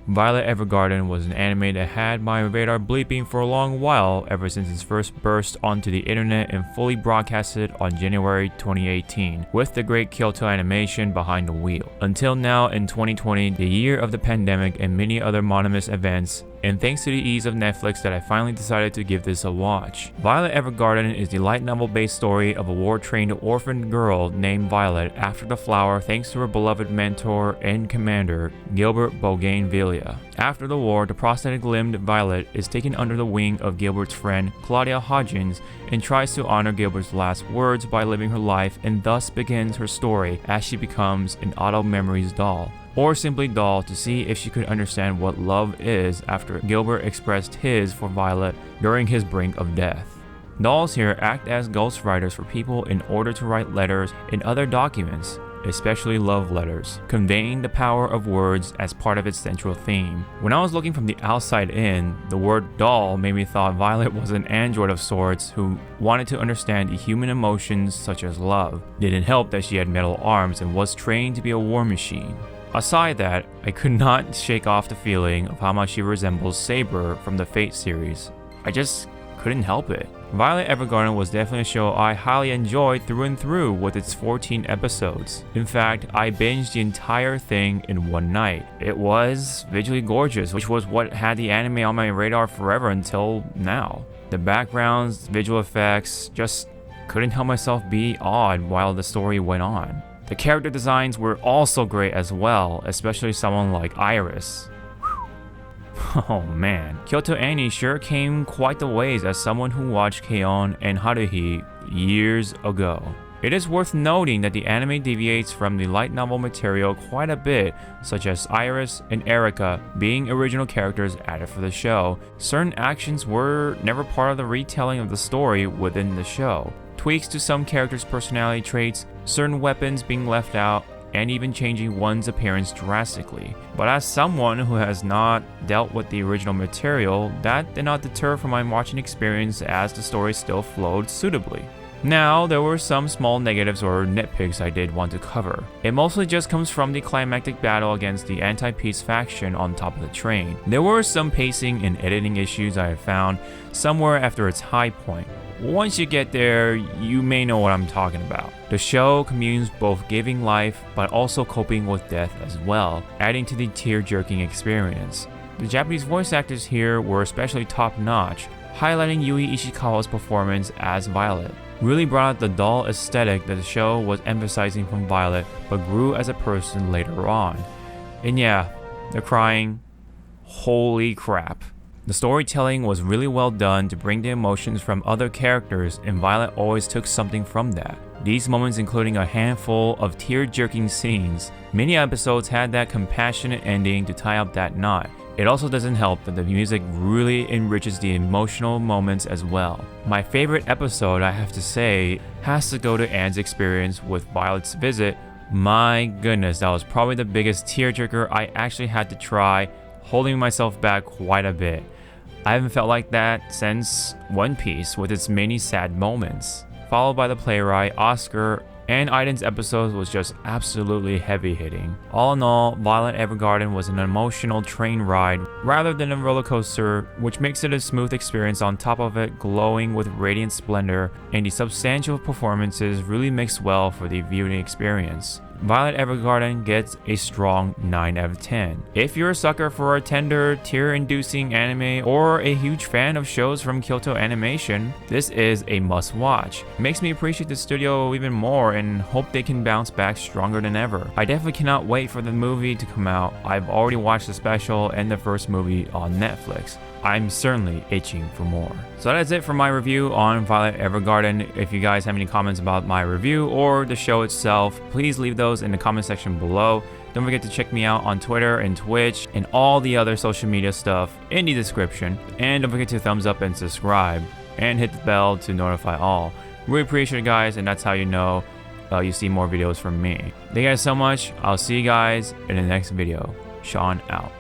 Violet Evergarden was an anime that had my radar bleeping for a long while ever since its first burst onto the internet and fully broadcasted on January 2018, with the great Kyoto animation behind the wheel. Until now in 2020, the year of the pandemic and many other monotonous events, and thanks to the ease of Netflix that I finally decided to give this a watch. Violet Evergarden is the light novel based story of a war-trained orphaned girl named Violet after the flower thanks to her beloved mentor and commander, Gilbert Bougainvillea. After the war, the prosthetic-limbed Violet is taken under the wing of Gilbert's friend, Claudia Hodgins, and tries to honor Gilbert's last words by living her life, and thus begins her story as she becomes an Auto Memories doll, or simply doll, to see if she could understand what love is after Gilbert expressed his for Violet during his brink of death. Dolls here act as ghostwriters for people in order to write letters and other documents, especially love letters, conveying the power of words as part of its central theme. When I was looking from the outside in, the word doll made me thought Violet was an android of sorts who wanted to understand the human emotions such as love. It didn't help that she had metal arms and was trained to be a war machine. Aside that, I could not shake off the feeling of how much she resembles Saber from the Fate series. I just couldn't help it. Violet Evergarden was definitely a show I highly enjoyed through and through with its 14 episodes. In fact, I binged the entire thing in one night. It was visually gorgeous, which was what had the anime on my radar forever until now. The backgrounds, visual effects, just couldn't help myself be awed while the story went on. The character designs were also great as well, especially someone like Iris. Oh man, Kyoto Annie sure came quite the ways as someone who watched K-On! And Haruhi years ago. It is worth noting that the anime deviates from the light novel material quite a bit, such as Iris and Erika being original characters added for the show. Certain actions were never part of the retelling of the story within the show. Tweaks to some characters' personality traits, certain weapons being left out, and even changing one's appearance drastically. But as someone who has not dealt with the original material, that did not deter from my watching experience as the story still flowed suitably. Now, there were some small negatives or nitpicks I did want to cover. It mostly just comes from the climactic battle against the anti-peace faction on top of the train. There were some pacing and editing issues I have found somewhere after its high point. Once you get there, you may know what I'm talking about. The show communes both giving life, but also coping with death as well, adding to the tear-jerking experience. The Japanese voice actors here were especially top-notch, highlighting Yui Ishikawa's performance as Violet. Really brought out the dull aesthetic that the show was emphasizing from Violet, but grew as a person later on. And yeah, the crying, holy crap. The storytelling was really well done to bring the emotions from other characters, and Violet always took something from that. These moments including a handful of tear-jerking scenes. Many episodes had that compassionate ending to tie up that knot. It also doesn't help that the music really enriches the emotional moments as well. My favorite episode, I have to say, has to go to Anne's experience with Violet's visit. My goodness, that was probably the biggest tearjerker I actually had to try, holding myself back quite a bit. I haven't felt like that since One Piece with its many sad moments. Followed by the playwright, Oscar, and Aiden's episode was just absolutely heavy hitting. All in all, Violet Evergarden was an emotional train ride rather than a roller coaster, which makes it a smooth experience on top of it glowing with radiant splendor, and the substantial performances really mix well for the viewing experience. Violet Evergarden gets a strong 9 out of 10. If you're a sucker for a tender, tear-inducing anime or a huge fan of shows from Kyoto Animation, this is a must-watch. It makes me appreciate the studio even more and hope they can bounce back stronger than ever. I definitely cannot wait for the movie to come out. I've already watched the special and the first movie on Netflix. I'm certainly itching for more. So that's it for my review on Violet Evergarden. If you guys have any comments about my review or the show itself, please leave those in the comment section below. Don't forget to check me out on Twitter and Twitch and all the other social media stuff in the description. And don't forget to thumbs up and subscribe and hit the bell to notify all. Really appreciate it, guys, and that's how you know you see more videos from me. Thank you guys so much. I'll see you guys in the next video. Sean out.